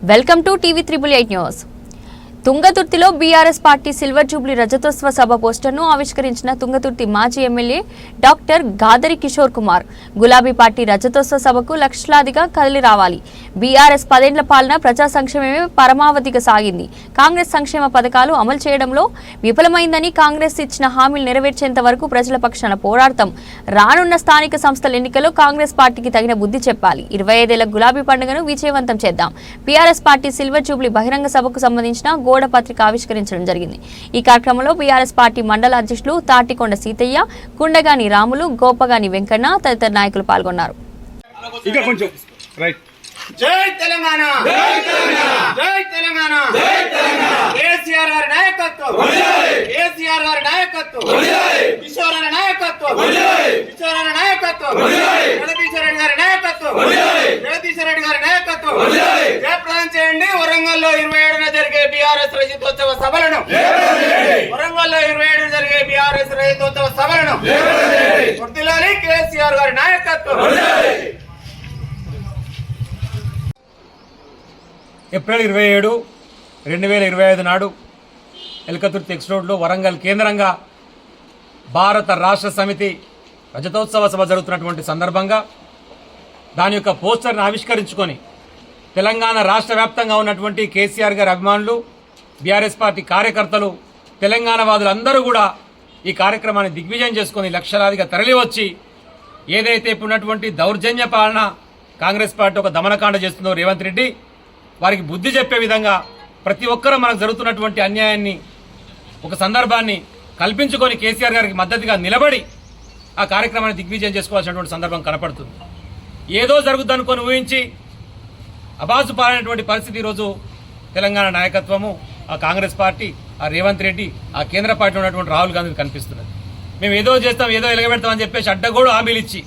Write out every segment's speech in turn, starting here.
Welcome to TV 888 news. తుంగతుర్తిలో BRS party silver jubilee రజతోత్సవ సభ పోస్టర్ను ఆవిష్కరించిన తుంగతుర్తి మాజీ ఎమ్మెల్యే డాక్టర్ గాదరి కిషోర్ కుమార్. గులాబీ పార్టీ రజతోత్సవ సభకు లక్షలాదిగా కదిలి రావాలి. బీఆర్ఎస్ 10 ఏళ్ల పాలన ప్రజా సంక్షేమమే పరమావధిగా సాగింది. కాంగ్రెస్ సంక్షేమ పథకాలు అమలు చేయడంలో విఫలమైందని, కాంగ్రెస్ ఇచ్చిన హామీలు నెరవేర్చేంత వరకు ప్రజల పక్షాన పోరాడతాం. రానున్న స్థానిక సంస్థల ఎన్నికల్లో కాంగ్రెస్ పార్టీకి తగిన బుద్ధి చెప్పాలి. 25 ఏళ్ల గులాబీ పండుగను విజయవంతం చేద్దాం. బీఆర్ఎస్ పార్టీ సిల్వర్ జూబ్లీ బహిరంగ సభకు సంబంధించిన గోడ పత్రిక ఆవిష్కరించడం జరిగింది. ఈ కార్యక్రమంలో బీఆర్ఎస్ పార్టీ మండల అధ్యక్షులు తాటికొండ సీతయ్య, కుండగాని రాములు, గోపగాని వెంకన్న తదితర నాయకులు పాల్గొన్నారు. జై తెలంగాణ, జై తెలంగాణ, కేసీఆర్ గారి నాయకత్వం, కేసీఆర్ గారి నాయకత్వం, కిషోర్ గారి నాయకత్వం, కిషోర్ గారి నాయకత్వం, జగదీశ్వర రెడ్డి గారి నాయకత్వం, జగదీశ్వర రెడ్డి గారి నాయకత్వం జయప్రదం చేయండి. వరంగల్లో 27న జరిగే బీఆర్ఎస్ రజతోత్సవ సభలను, వరంగల్లో 27న జరిగే బీఆర్ఎస్ రజతోత్సవ సభలను గుర్తిల్లాలి. కేసీఆర్ గారి నాయకత్వం. ఏప్రిల్ 27, 2025 నాడు ఎల్కతుర్తి ఎక్స్ రోడ్లో వరంగల్ కేంద్రంగా భారత రాష్ట్ర సమితి రజతోత్సవ సభ జరుగుతున్నటువంటి సందర్భంగా దాని యొక్క పోస్టర్ను ఆవిష్కరించుకొని తెలంగాణ రాష్ట్ర వ్యాప్తంగా ఉన్నటువంటి కేసీఆర్ గారి అభిమానులు, బీఆర్ఎస్ పార్టీ కార్యకర్తలు, తెలంగాణ వాదులందరూ కూడా ఈ కార్యక్రమాన్ని దిగ్విజయం చేసుకొని లక్షలాదిగా తరలివచ్చి ఏదైతే ఇప్పుడు ఉన్నటువంటి దౌర్జన్య పాలన కాంగ్రెస్ పార్టీ ఒక దమనకాండ చేస్తుందో రేవంత్ రెడ్డి వారికి బుద్ధి చెప్పే విధంగా ప్రతి ఒక్కరూ మనకు జరుగుతున్నటువంటి అన్యాయాన్ని ఒక సందర్భాన్ని కల్పించుకొని కేసీఆర్ గారికి మద్దతుగా నిలబడి ఆ కార్యక్రమాన్ని దిగ్విజయం చేసుకోవాల్సినటువంటి సందర్భం కనపడుతుంది. ఏదో జరుగుద్దనుకొని ఊహించి అబాసు పాలైనటువంటి పరిస్థితి ఈరోజు తెలంగాణ నాయకత్వము, ఆ కాంగ్రెస్ పార్టీ, ఆ రేవంత్ రెడ్డి, ఆ కేంద్ర పార్టీ ఉన్నటువంటి రాహుల్ గాంధీ కనిపిస్తున్నది. మేము ఏదో చేస్తాం, ఏదో ఎలగబెడతామని చెప్పేసి అడ్డగోడు హామీలు ఇచ్చి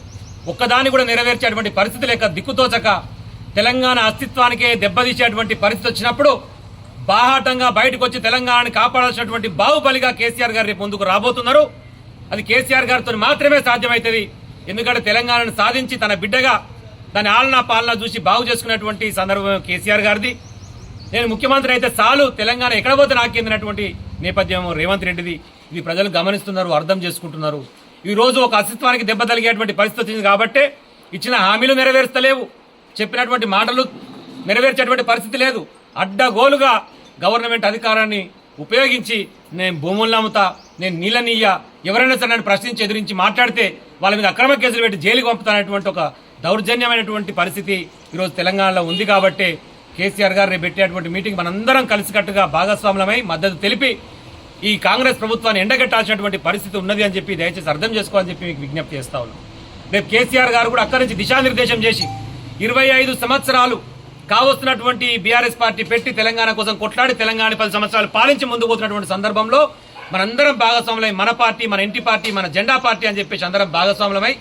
ఒక్కదాన్ని కూడా నెరవేర్చేటువంటి పరిస్థితి లేక దిక్కుతోచక తెలంగాణ అస్తిత్వానికే దెబ్బతీసేటువంటి పరిస్థితి వచ్చినప్పుడు బాహాటంగా బయటకు వచ్చి తెలంగాణని కాపాడాల్సినటువంటి బాహుబలిగా కేసీఆర్ గారు రేపు ముందుకు రాబోతున్నారు. అది కేసీఆర్ గారితో మాత్రమే సాధ్యమవుతుంది. ఎందుకంటే తెలంగాణను సాధించి తన బిడ్డగా దాని ఆలనా పాలన చూసి బాగు చేసుకున్నటువంటి సందర్భం కేసీఆర్ గారిది. నేను ముఖ్యమంత్రి అయితే చాలు, తెలంగాణ ఎక్కడ పోతే నాకేందినటువంటి నేపథ్యం రేవంత్ రెడ్డిది. ఇది ప్రజలు గమనిస్తున్నారు, అర్థం చేసుకుంటున్నారు. ఈ రోజు ఒక అస్తిత్వానికి దెబ్బ తగిలేటువంటి పరిస్థితి వచ్చింది కాబట్టి ఇచ్చిన హామీలు నెరవేర్చలేవు, చెప్పినటువంటి మాటలు నెరవేర్చేటువంటి పరిస్థితి లేదు. అడ్డగోలుగా గవర్నమెంట్ అధికారాన్ని ఉపయోగించి నేను భూములను అమ్ముతా, నేను నీళ్ళనీయ, ఎవరైనా సరే నన్ను ప్రశ్నించి ఎదిరించి మాట్లాడితే వాళ్ళ మీద అక్రమ కేసులు పెట్టి జైలుకి పంపుతానటువంటి ఒక దౌర్జన్యమైనటువంటి పరిస్థితి ఈరోజు తెలంగాణలో ఉంది. కాబట్టి కేసీఆర్ గారు రేపు పెట్టేటువంటి మీటింగ్ మనందరం కలిసికట్టుగా భాగస్వాములమై మద్దతు తెలిపి ఈ కాంగ్రెస్ ప్రభుత్వాన్ని ఎండగట్టాల్సినటువంటి పరిస్థితి ఉన్నది అని చెప్పి దయచేసి అర్థం చేసుకోవాలని చెప్పి మీకు విజ్ఞప్తి చేస్తా ఉన్నాను. రేపు కేసీఆర్ గారు కూడా అక్కడి నుంచి దిశానిర్దేశం చేసి 25 సంవత్సరాలు కావస్తున్నటువంటి బీఆర్ఎస్ పార్టీ పెట్టి తెలంగాణ కోసం కొట్లాడి తెలంగాణ 10 సంవత్సరాలు పాలించి ముందుకు పోతున్నటువంటి సందర్భంలో మనందరం భాగస్వాములై మన పార్టీ, మన ఇంటి పార్టీ, మన జెండా పార్టీ అని చెప్పేసి అందరం భాగస్వాములమై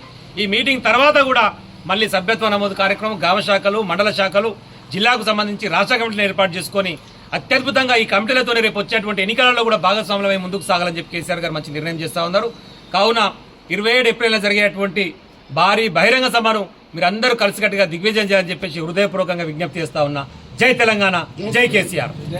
ఈ మీటింగ్ తర్వాత కూడా మళ్ళీ సభ్యత్వ నమోదు కార్యక్రమం, గ్రామ శాఖలు, మండల శాఖలు, జిల్లాకు సంబంధించి రాష్ట్ర కమిటీలు ఏర్పాటు చేసుకొని అత్యద్భుతంగా ఈ కమిటీలతోనే రేపు వచ్చేటువంటి ఎన్నికలలో కూడా భాగస్వాములమై ముందుకు సాగాలని చెప్పి కేసీఆర్ గారు మంచి నిర్ణయం చేస్తా ఉన్నారు. కావున 27 ఏప్రిల్లో జరిగేటువంటి భారీ బహిరంగ సభను మీరందరూ కలిసికట్టుగా దిగ్విజయం చేయాలని చెప్పేసి హృదయపూర్వకంగా విజ్ఞప్తి చేస్తా ఉన్నా. జై తెలంగాణ, జై కేసీఆర్.